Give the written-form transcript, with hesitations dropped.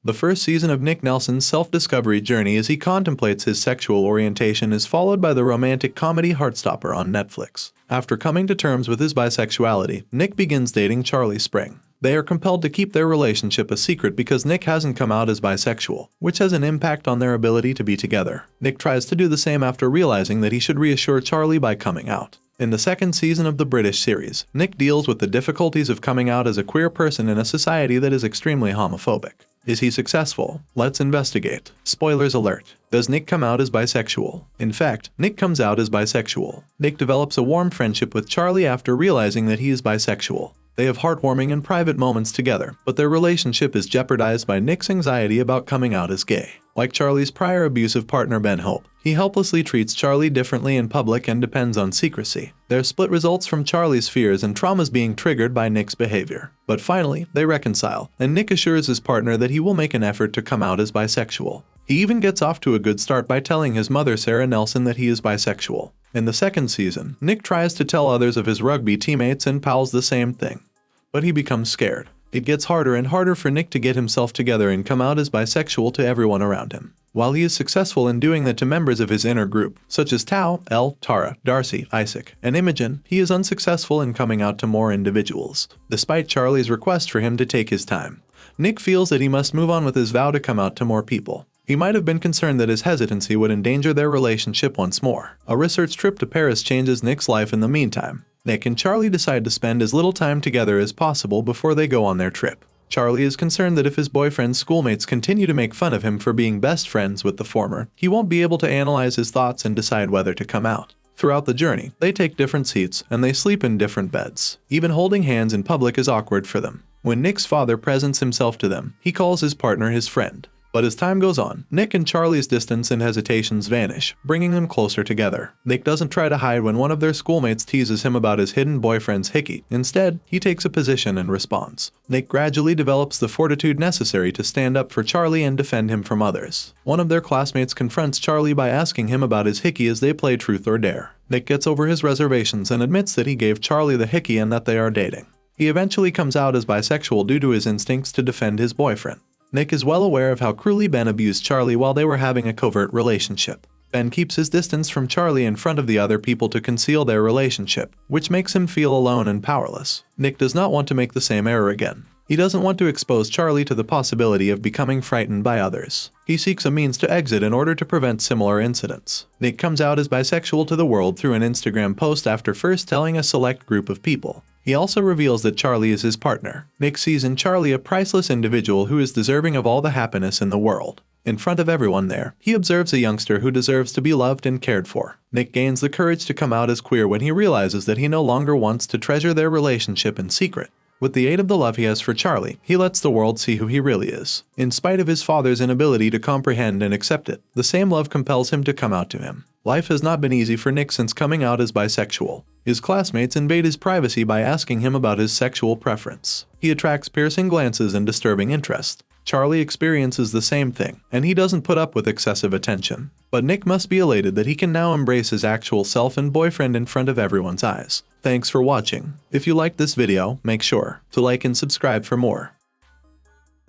The first season of Nick Nelson's self-discovery journey as he contemplates his sexual orientation is followed by the romantic comedy Heartstopper on Netflix. After coming to terms with his bisexuality, Nick begins dating Charlie Spring. They are compelled to keep their relationship a secret because Nick hasn't come out as bisexual, which has an impact on their ability to be together. Nick tries to do the same after realizing that he should reassure Charlie by coming out. In the second season of the British series, Nick deals with the difficulties of coming out as a queer person in a society that is extremely homophobic. Is he successful? Let's investigate. Spoilers alert. Does Nick come out as bisexual? In fact, Nick comes out as bisexual. Nick develops a warm friendship with Charlie after realizing that he is bisexual. They have heartwarming and private moments together, but their relationship is jeopardized by Nick's anxiety about coming out as gay. Like Charlie's prior abusive partner Ben Hope, he helplessly treats Charlie differently in public and depends on secrecy. Their split results from Charlie's fears and traumas being triggered by Nick's behavior. But finally, they reconcile, and Nick assures his partner that he will make an effort to come out as bisexual. He even gets off to a good start by telling his mother Sarah Nelson that he is bisexual. In the second season, Nick tries to tell others of his rugby teammates and pals the same thing, but he becomes scared. It gets harder and harder for Nick to get himself together and come out as bisexual to everyone around him. While he is successful in doing that to members of his inner group, such as Tao, Elle, Tara, Darcy, Isaac, and Imogen, he is unsuccessful in coming out to more individuals. Despite Charlie's request for him to take his time, Nick feels that he must move on with his vow to come out to more people. He might have been concerned that his hesitancy would endanger their relationship once more. A research trip to Paris changes Nick's life in the meantime. Nick and Charlie decide to spend as little time together as possible before they go on their trip. Charlie is concerned that if his boyfriend's schoolmates continue to make fun of him for being best friends with the former, he won't be able to analyze his thoughts and decide whether to come out. Throughout the journey, they take different seats and they sleep in different beds. Even holding hands in public is awkward for them. When Nick's father presents himself to them, he calls his partner his friend. But as time goes on, Nick and Charlie's distance and hesitations vanish, bringing them closer together. Nick doesn't try to hide when one of their schoolmates teases him about his hidden boyfriend's hickey. Instead, he takes a position and responds. Nick gradually develops the fortitude necessary to stand up for Charlie and defend him from others. One of their classmates confronts Charlie by asking him about his hickey as they play Truth or Dare. Nick gets over his reservations and admits that he gave Charlie the hickey and that they are dating. He eventually comes out as bisexual due to his instincts to defend his boyfriend. Nick is well aware of how cruelly Ben abused Charlie while they were having a covert relationship. Ben keeps his distance from Charlie in front of the other people to conceal their relationship, which makes him feel alone and powerless. Nick does not want to make the same error again. He doesn't want to expose Charlie to the possibility of becoming frightened by others. He seeks a means to exit in order to prevent similar incidents. Nick comes out as bisexual to the world through an Instagram post after first telling a select group of people. He also reveals that Charlie is his partner. Nick sees in Charlie a priceless individual who is deserving of all the happiness in the world. In front of everyone there, he observes a youngster who deserves to be loved and cared for. Nick gains the courage to come out as queer when he realizes that he no longer wants to treasure their relationship in secret. With the aid of the love he has for Charlie, he lets the world see who he really is. In spite of his father's inability to comprehend and accept it, the same love compels him to come out to him. Life has not been easy for Nick since coming out as bisexual. His classmates invade his privacy by asking him about his sexual preference. He attracts piercing glances and disturbing interest. Charlie experiences the same thing, and he doesn't put up with excessive attention. But Nick must be elated that he can now embrace his actual self and boyfriend in front of everyone's eyes. Thanks for watching. If you liked this video, make sure to like and subscribe for more.